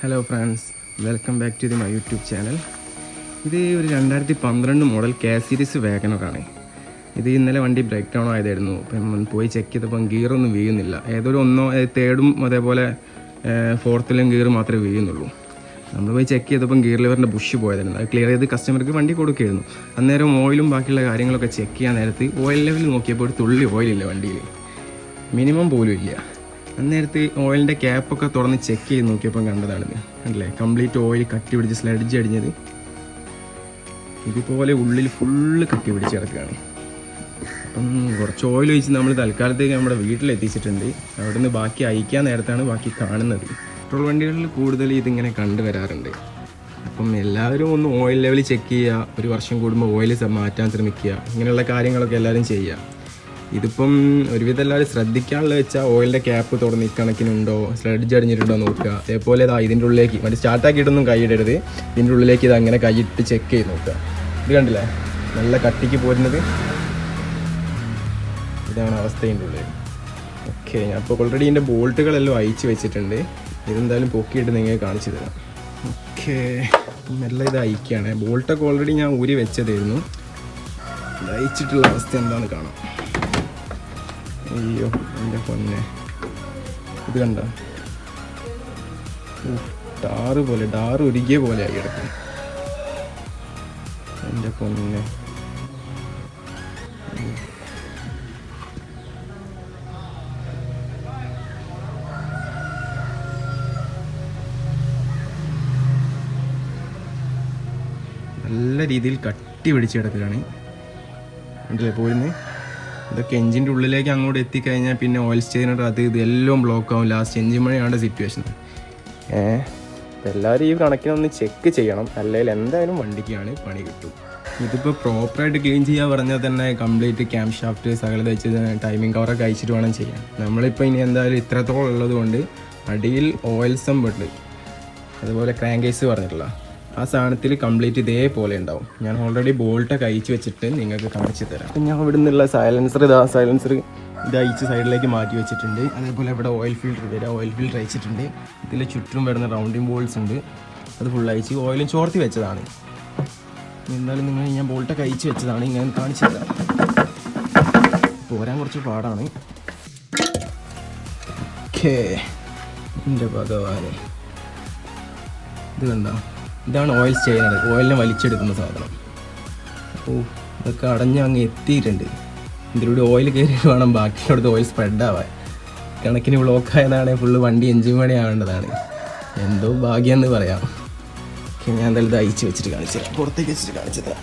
Hello friends, welcome back to my YouTube channel. ഇത് ഒരു 2012 model K series വാഗണറാണ്. ഇത് ഇന്നലെ വണ്ടി ബ്രേക്ക് ഡൗൺ ആയതായിരുന്നു. അപ്പം പോയി ചെക്ക് ചെയ്തപ്പം ഗിയറൊന്നും വീഴുന്നില്ല. ഏതൊരു തേർഡും അതേപോലെ ഫോർത്തിലും ഗിയർ മാത്രമേ വീഴുന്നുള്ളൂ. നമ്മൾ പോയി ചെക്ക് ചെയ്തപ്പം ഗിയർ ലിവറിൻ്റെ ബുഷ് പോയതായിരുന്നു. അത് ക്ലിയർ ചെയ്ത് കസ്റ്റമർക്ക് വണ്ടി കൊടുക്കുകയായിരുന്നു. അന്നേരം ഓയിലും ബാക്കിയുള്ള കാര്യങ്ങളൊക്കെ ചെക്ക് ചെയ്യാൻ നേരത്ത് ഓയിൽ ലെവൽ നോക്കിയപ്പോൾ ഒരു തുള്ളി ഓയിലില്ല വണ്ടിയിൽ, മിനിമം പോലും ഇല്ല. അന്നേരത്ത് ഓയിലിൻ്റെ ക്യാപ്പൊക്കെ തുറന്ന് ചെക്ക് ചെയ്ത് നോക്കിയപ്പം കണ്ടതാണിത്. അല്ലേ, കംപ്ലീറ്റ് ഓയിൽ കട്ടി പിടിച്ച് സ്ലഡ്ജ് അടിഞ്ഞത് ഇതുപോലെ ഉള്ളിൽ ഫുള്ള് കട്ടി പിടിച്ച് കിടക്കുകയാണ്. അപ്പം കുറച്ച് ഓയിൽ ഒഴിച്ച് നമ്മൾ തൽക്കാലത്തേക്ക് നമ്മുടെ വീട്ടിലെത്തിച്ചിട്ടുണ്ട്. അവിടെ നിന്ന് ബാക്കി അയക്കാൻ നേരത്താണ് ബാക്കി കാണുന്നത്. പെട്രോൾ വണ്ടികളിൽ കൂടുതൽ ഇതിങ്ങനെ കണ്ടുവരാറുണ്ട്. അപ്പം എല്ലാവരും ഒന്ന് ഓയിൽ ലെവൽ ചെക്ക് ചെയ്യുക, ഒരു വർഷം കൂടുമ്പോൾ ഓയിൽ മാറ്റാൻ ശ്രമിക്കുക, ഇങ്ങനെയുള്ള കാര്യങ്ങളൊക്കെ എല്ലാവരും ചെയ്യുക. ഇതിപ്പം ഒരുവിധം എല്ലാവരും ശ്രദ്ധിക്കാനുള്ള വെച്ചാൽ ഓയിലിൻ്റെ ക്യാപ്പ് തുറന്ന് ഇക്കണക്കിനുണ്ടോ, സ്ലഡ്ജ് അടിഞ്ഞിട്ടുണ്ടോ നോക്കുക. അതേപോലെ ഇതിൻ്റെ ഉള്ളിലേക്ക് മറ്റേ സ്റ്റാർട്ടാക്കിയിട്ടൊന്നും കൈയിടരുത്. ഇതിൻ്റെ ഉള്ളിലേക്ക് ഇത് അങ്ങനെ കൈയിട്ട് ചെക്ക് ചെയ്ത് നോക്കുക. ഇത് കണ്ടില്ലേ, നല്ല കട്ടിക്ക് പോരുന്നത്. ഇതാണ് അവസ്ഥ ഇതിൻ്റെ ഉള്ളിൽ. ഓക്കെ, ഞാൻ ഇപ്പോൾ ഓൾറെഡി ഇതിൻ്റെ ബോൾട്ടുകളെല്ലാം അയച്ച് വെച്ചിട്ടുണ്ട്. ഇതെന്തായാലും പൊക്കിയിട്ട് നിങ്ങൾക്ക് കാണിച്ചു തരാം. ഓക്കെ, എല്ലാം ഇത് അയക്കുകയാണ്. ബോൾട്ടൊക്കെ ഓൾറെഡി ഞാൻ ഊരി വെച്ചതായിരുന്നു. ഇത് അയച്ചിട്ടുള്ള അവസ്ഥ എന്താണെന്ന് കാണാം. അയ്യോ എൻ്റെ പൊന്നെ, ഇത് കണ്ട ഡാറ് ഉരുകിയ പോലെ ആയി കിടക്കും. എൻ്റെ പൊന്നെ, നല്ല രീതിയിൽ കട്ടി പിടിച്ച് കിടക്കുകയാണ്. ഉണ്ടല്ലേ പോരുന്നത്. ഇതൊക്കെ എഞ്ചിൻ്റെ ഉള്ളിലേക്ക് അങ്ങോട്ട് എത്തിക്കഴിഞ്ഞാൽ പിന്നെ ഓയിൽ സ്റ്റെയിനർ അത് ഇതെല്ലാം ബ്ലോക്ക് ആവും. ലാസ്റ്റ് എഞ്ചിൻ മഴയാണ് സിറ്റുവേഷൻ. എല്ലാവരും ഈ കണക്കിനൊന്ന് ചെക്ക് ചെയ്യണം, അല്ലെങ്കിൽ എന്തായാലും വണ്ടിക്കാണ് പണി കിട്ടും. ഇതിപ്പോൾ പ്രോപ്പറായിട്ട് ക്ലീൻ ചെയ്യാൻ പറഞ്ഞാൽ തന്നെ കംപ്ലീറ്റ് ക്യാം ഷാഫ്റ്റ് സകലത വെച്ച് ടൈമിംഗ് കവറൊക്കെ അയച്ചിട്ട് വേണം ചെയ്യാൻ. നമ്മളിപ്പോൾ ഇനി എന്തായാലും ഇത്രത്തോളം ഉള്ളത് കൊണ്ട് അടിയിൽ ഓയിൽ സമ്പുണ്ട്, അതുപോലെ ക്രാങ്ക് കേസ് പറഞ്ഞിട്ടുള്ള ആ സാധനത്തിൽ കംപ്ലീറ്റ് ഇതേപോലെ ഉണ്ടാവും. ഞാൻ ഓൾറെഡി ബോൾട്ടൊക്കെ അയച്ച് വെച്ചിട്ട് നിങ്ങൾക്ക് കാണിച്ചു തരാം. അപ്പം ഞാൻ ഇവിടെ നിന്നുള്ള സൈലൻസർ ഇത് അയച്ച് സൈഡിലേക്ക് മാറ്റി വെച്ചിട്ടുണ്ട്. അതേപോലെ ഇവിടെ ഓയിൽ ഫിൽറ്റർ അയച്ചിട്ടുണ്ട്. ഇതിൽ ചുറ്റും വരുന്ന റൗണ്ടിങ് ബോൾസ് ഉണ്ട്, അത് ഫുൾ അയച്ച് ഓയിലും ചോർത്തി വെച്ചതാണ്. എന്തായാലും ഞാൻ ബോൾട്ടൊക്കെ അയച്ച് വെച്ചതാണ്, ഇങ്ങനെ കാണിച്ചു തരാം. പോരാൻ കുറച്ച് പാടാണ്. ഓക്കേ, എൻ്റെ ഭഗവാനെ, ഇത് കണ്ടോ, ഇതാണ് ഓയിൽ സ്റ്റെയിനർ, ഓയിലിനെ വലിച്ചെടുക്കുന്ന സാധനം. ഓ, ഇതൊക്കെ അടഞ്ഞ് അങ്ങ് എത്തിയിട്ടുണ്ട്. ഇതിലൂടെ ഓയിൽ കയറിയിട്ട് വേണം ബാക്കിയുള്ളത് ഓയിൽ സ്പ്രെഡാവാൻ. കണക്കിന് ബ്ലോക്കായതാണെങ്കിൽ ഫുള്ള് വണ്ടി എഞ്ചിൻ പണി ആവേണ്ടതാണ്. എന്തോ ഭാഗ്യം എന്ന് പറയാം. ഓക്കെ, ഞാൻ എന്തായാലും ഇത് അയച്ച് വെച്ചിട്ട് കാണിച്ചു തരാം, പുറത്തേക്ക് വെച്ചിട്ട് കാണിച്ചു തരാം.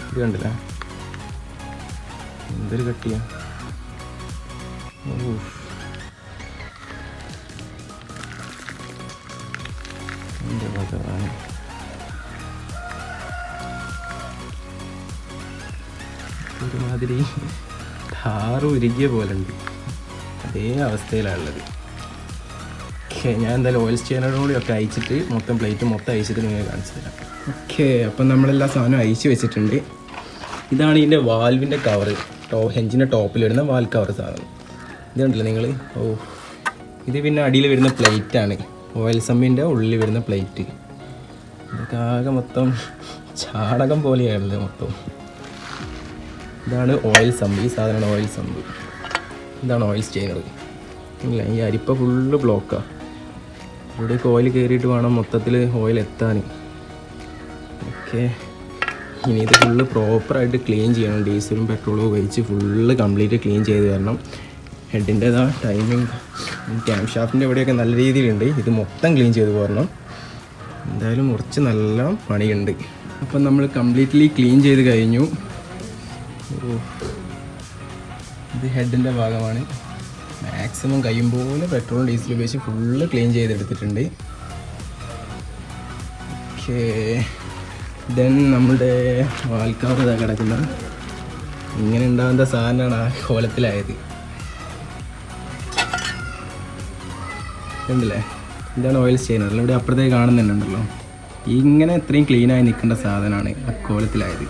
ഇത് കണ്ടില്ല, എന്തൊരു കട്ടിയാ. ഒരുമാതിരി ധാറ് ഉരുകിയ പോലെ ഉണ്ട്, അതേ അവസ്ഥയിലാണുള്ളത്. ഓക്കെ, ഞാൻ എന്തായാലും ഓയിൽ സ്റ്റെയിനറോടും ഒക്കെ അയച്ചിട്ട് പ്ലേറ്റ് മൊത്തം അയച്ചിട്ട് നിങ്ങൾ കാണിച്ചു തരാം. ഓക്കെ, അപ്പം നമ്മളെല്ലാ സാധനവും അയച്ചു വെച്ചിട്ടുണ്ട്. ഇതാണ് ഇതിൻ്റെ വാൽവിൻ്റെ കവറ്, എഞ്ചിൻ്റെ ടോപ്പിലിടുന്ന വാൽ കവർ സാധനം. ഇതുണ്ടല്ലോ നിങ്ങൾ. ഓ, ഇത് പിന്നെ അടിയിൽ വരുന്ന പ്ലേറ്റാണ്, ഓയിൽ സമ്മിൻ്റെ ഉള്ളിൽ വരുന്ന പ്ലേറ്റ്. ഇതൊക്കെ ആകെ മൊത്തം ചാണകം പോലെയാണല്ലോ മൊത്തം. ഇതാണ് ഓയിൽ സമ്പ്, ഈ സാധനമാണ് ഓയിൽ സമ്പ്. ഇതാണ് ഓയിൽ സ്റ്റെയിനർ. ഇല്ല, ഈ അരിപ്പ ഫുള്ള് ബ്ലോക്കാണ്. ഇവിടേക്ക് ഓയിൽ കയറിയിട്ട് വേണം മൊത്തത്തിൽ ഓയിൽ എത്താൻ. ഓക്കെ, ഇനി ഇത് ഫുള്ള് പ്രോപ്പറായിട്ട് ക്ലീൻ ചെയ്യണം. ഡീസലും പെട്രോളും ഉപയോഗിച്ച് ഫുള്ള് കംപ്ലീറ്റ് ക്ലീൻ ചെയ്ത് തരണം. ഹെഡിൻ്റെതാ ടൈമിങ് ക്യാം ഷാഫ്റ്റിൻ്റെ ഇവിടെയൊക്കെ നല്ല രീതിയിലുണ്ട്. ഇത് മൊത്തം ക്ലീൻ ചെയ്ത് പോരണം. എന്തായാലും കുറച്ച് നല്ല പണിയുണ്ട്. അപ്പം നമ്മൾ കംപ്ലീറ്റ്ലി ക്ലീൻ ചെയ്ത് കഴിഞ്ഞു. ഇത് ഹെഡിൻ്റെ ഭാഗമാണ്. മാക്സിമം കഴിയുമ്പോൾ പെട്രോളും ഡീസലും ഉപയോഗിച്ച് ഫുള്ള് ക്ലീൻ ചെയ്തെടുത്തിട്ടുണ്ട്. ഓക്കേ, ദെൻ നമ്മുടെ വാൽക്കവർ ഇതാ കിടക്കുന്ന ഇങ്ങനെ ഉണ്ടാകുന്ന സാധനമാണ് ആ കോലത്തിലായത്. ഉണ്ടല്ലേ, ഇതാണ് ഓയിൽ സ്റ്റെയിനർ. ഇവിടെ അപ്പുറത്തേക്ക് കാണുന്നുണ്ടല്ലോ, ഇങ്ങനെ ഇത്രയും ക്ലീനായി നിൽക്കേണ്ട സാധനമാണ് അക്കോലത്തിലായത്.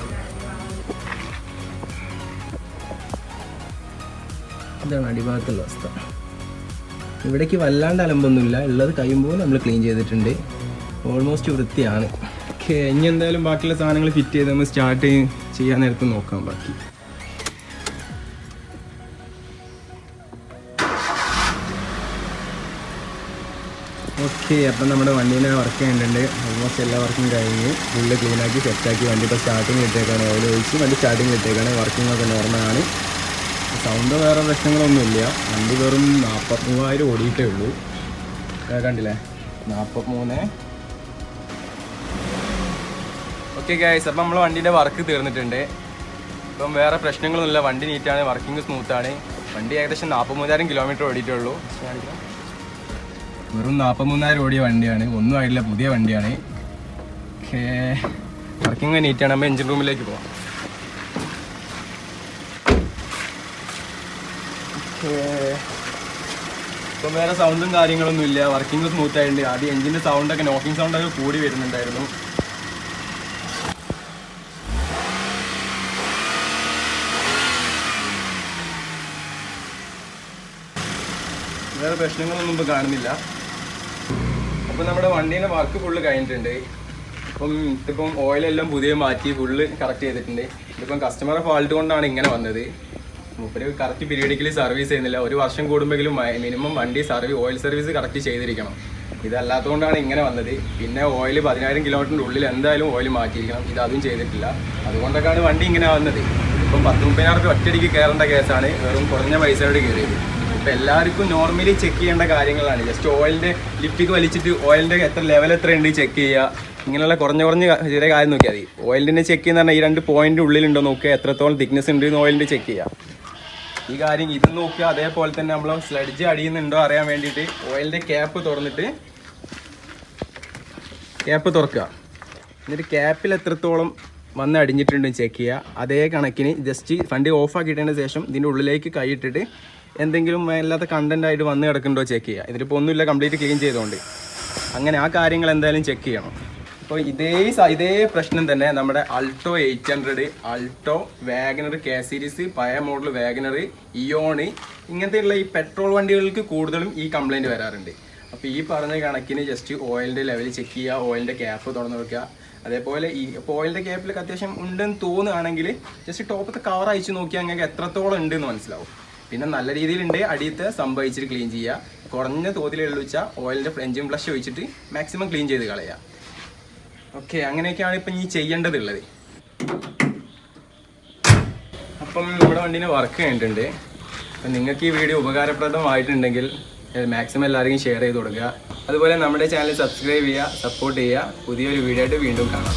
ഇതാണ് അടിഭാഗത്തുള്ള അവസ്ഥ. ഇവിടേക്ക് വല്ലാണ്ട് അലമ്പൊന്നുമില്ല, ഉള്ളത് കഴിയുമ്പോൾ നമ്മൾ ക്ലീൻ ചെയ്തിട്ടുണ്ട്. ഓൾമോസ്റ്റ് വൃത്തിയാണ്. ഓക്കെ, ഇനി എന്തായാലും ബാക്കിയുള്ള സാധനങ്ങൾ ഫിറ്റ് ചെയ്ത് നമ്മൾ സ്റ്റാർട്ട് ചെയ്യാൻ നേരത്ത് നോക്കാം ബാക്കി. ഓക്കെ, അപ്പം നമ്മുടെ വണ്ടീനെ വർക്ക് ചെയ്യേണ്ടതുണ്ട്. ഓൾമോസ്റ്റ് എല്ലാ വർക്കും കഴിഞ്ഞ് ഫുള്ള് ക്ലീനാക്കി സെറ്റാക്കി വണ്ടി ഇപ്പോൾ സ്റ്റാർട്ടിങ് ഇട്ടേക്കാണ്. ഓയിൽ ഒഴിച്ച് വണ്ടി സ്റ്റാർട്ടിങ് ഇട്ടേക്കാണ്. വർക്കിംഗ് ഒക്കെ നോർമലാണ്. സൗണ്ട് വേറെ പ്രശ്നങ്ങളൊന്നുമില്ല. വണ്ടി വെറും 43,000 ഓടിയിട്ടേ ഉള്ളൂ. കണ്ടില്ലേ, 43. ഓക്കെ ഗൈസ്, അപ്പം നമ്മൾ വണ്ടീൻ്റെ വർക്ക് തീർന്നിട്ടുണ്ട്. ഇപ്പം വേറെ പ്രശ്നങ്ങളൊന്നുമില്ല. വണ്ടി നീറ്റാണ്, വർക്കിംഗ് സ്മൂത്താണ്. വണ്ടി ഏകദേശം 43,000 കിലോമീറ്റർ ഓടിയിട്ടേ ഉള്ളൂ. വെറും 43,000 ഓടിയ വണ്ടിയാണ്, ഒന്നും ആയിട്ടില്ല, പുതിയ വണ്ടിയാണ്. ഓക്കെ, വർക്കിംഗ് നീറ്റാണ്. നമ്മൾ എഞ്ചിൻ റൂമിലേക്ക് പോവാം. ഇപ്പം വേറെ സൗണ്ടും കാര്യങ്ങളൊന്നും ഇല്ല, വർക്കിംഗ് സ്മൂത്ത് ആയിട്ടുണ്ട്. ആദ്യം എഞ്ചിൻ്റെ സൗണ്ടൊക്കെ, നോക്കിംഗ് സൗണ്ടൊക്കെ കൂടി വരുന്നുണ്ടായിരുന്നു. വേറെ പ്രശ്നങ്ങളൊന്നും ഇപ്പോൾ കാണുന്നില്ല. അപ്പം നമ്മുടെ വണ്ടീൻ്റെ വർക്ക് ഫുള്ള് കഴിഞ്ഞിട്ടുണ്ട്. ഇതിപ്പം ഓയിലെല്ലാം പുതിയ മാറ്റി ഫുള്ള് കറക്റ്റ് ചെയ്തിട്ടുണ്ട്. ഇതിപ്പം കസ്റ്റമറെ ഫാൾട്ട് കൊണ്ടാണ് ഇങ്ങനെ വന്നത്. മൂപ്പര് കറക്റ്റ് പീരിയഡിക്കലി സർവീസ് ചെയ്യുന്നില്ല. ഒരു വർഷം കൂടുമ്പോഴെങ്കിലും മിനിമം വണ്ടി ഓയിൽ സർവീസ് കറക്റ്റ് ചെയ്തിരിക്കണം. ഇതല്ലാത്തതുകൊണ്ടാണ് ഇങ്ങനെ വന്നത്. പിന്നെ ഓയിൽ 10,000 കിലോമീറ്ററിൻ്റെ ഉള്ളിൽ എന്തായാലും ഓയിൽ മാറ്റിയിരിക്കണം. അതും ചെയ്തിട്ടില്ല. അതുകൊണ്ടൊക്കെയാണ് വണ്ടി ഇങ്ങനെ വന്നത്. ഇപ്പം 10-30,000 ഒറ്റയടിക്ക് കയറേണ്ട കേസാണ് വെറും കുറഞ്ഞ പൈസയോട് കയറിയത്. ഇപ്പം എല്ലാവർക്കും നോർമലി ചെക്ക് ചെയ്യേണ്ട കാര്യങ്ങളാണ്. ജസ്റ്റ് ഓയിലിൻ്റെ ലിഫ്റ്റിക്ക് വലിച്ചിട്ട് ഓയിലിൻ്റെ ലെവൽ എത്രയുണ്ട് ചെക്ക് ചെയ്യുക. ഇങ്ങനെയുള്ള കുറഞ്ഞ ചെറിയ കാര്യം നോക്കിയാൽ മതി. ഓയിലിൻ്റെ ചെക്ക് ചെയ്യുന്ന പറഞ്ഞാൽ ഈ 2 പോയിന്റ് ഉള്ളിലുണ്ടോ നോക്കുക, എത്രത്തോളം തിക്നെസ് ഉണ്ട് എന്ന് ഓയിലിൻ്റെ ചെക്ക് ചെയ്യുക. ഈ കാര്യം ഇത് നോക്കുക. അതേപോലെ തന്നെ നമ്മൾ സ്ലഡ്ജ് അടിയുന്നുണ്ടോ അറിയാൻ വേണ്ടിയിട്ട് ഓയിലിൻ്റെ ക്യാപ്പ് തുറക്കുക. എന്നിട്ട് ക്യാപ്പിൽ എത്രത്തോളം വന്ന് അടിഞ്ഞിട്ടുണ്ടെന്ന് ചെക്ക് ചെയ്യുക. അതേ കണക്കിന് ജസ്റ്റ് വണ്ടി ഓഫാക്കിയിട്ടതിന് ശേഷം ഇതിൻ്റെ ഉള്ളിലേക്ക് കൈയിട്ടിട്ട് എന്തെങ്കിലും അല്ലാത്ത കണ്ടൻ്റ് ആയിട്ട് വന്ന് കിടക്കുന്നുണ്ടോ ചെക്ക് ചെയ്യുക. ഇതിലിപ്പോൾ ഒന്നുമില്ല, കംപ്ലീറ്റ് ക്ലീൻ ചെയ്തുകൊണ്ട്. അങ്ങനെ ആ കാര്യങ്ങൾ എന്തായാലും ചെക്ക് ചെയ്യണം. അപ്പോൾ ഇതേ പ്രശ്നം തന്നെ നമ്മുടെ Alto 800, Alto, WagonR, K series, പഴയ മോഡൽ വാഗനർ, ഇയോണ്, ഇങ്ങനത്തെയുള്ള ഈ പെട്രോൾ വണ്ടികൾക്ക് കൂടുതലും ഈ കംപ്ലയിൻറ്റ് വരാറുണ്ട്. അപ്പോൾ ഈ പറഞ്ഞ കണക്കിന് ജസ്റ്റ് ഓയിലിൻ്റെ ലെവൽ ചെക്ക് ചെയ്യുക, ഓയിലിൻ്റെ ക്യാപ്പ് തുറന്ന് വെക്കുക. അതേപോലെ ഇപ്പോൾ ഓയിലിൻ്റെ ക്യാപ്പിലൊക്കെ അത്യാവശ്യം ഉണ്ടെന്ന് തോന്നുകയാണെങ്കിൽ ജസ്റ്റ് ടോപ്പത്തെ കവർ അയച്ച് നോക്കിയാൽ അങ്ങനെ എത്രത്തോളം ഉണ്ടെന്ന് മനസ്സിലാവും. പിന്നെ നല്ല രീതിയിലുണ്ട് അടിയത്തെ സംഭവിച്ചിട്ട് ക്ലീൻ ചെയ്യുക. കുറഞ്ഞ തോതിലുള്ള വെച്ചാൽ ഓയിലിൻ്റെ എഞ്ചിൻ ഫ്ലഷ് ഒഴിച്ചിട്ട് മാക്സിമം ക്ലീൻ ചെയ്ത് കളയുക. ഓക്കെ, അങ്ങനെയൊക്കെയാണ് ഇപ്പം ഈ ചെയ്യേണ്ടതുള്ളത്. അപ്പം നമ്മുടെ വണ്ടീനെ വർക്ക് കഴിഞ്ഞിട്ടുണ്ട്. അപ്പം നിങ്ങൾക്ക് ഈ വീഡിയോ ഉപകാരപ്രദമായിട്ടുണ്ടെങ്കിൽ മാക്സിമം എല്ലാവർക്കും ഷെയർ ചെയ്ത് കൊടുക്കുക. അതുപോലെ നമ്മുടെ ചാനൽ സബ്സ്ക്രൈബ് ചെയ്യുക, സപ്പോർട്ട് ചെയ്യുക. പുതിയൊരു വീഡിയോ ആയിട്ട് വീണ്ടും കാണാം.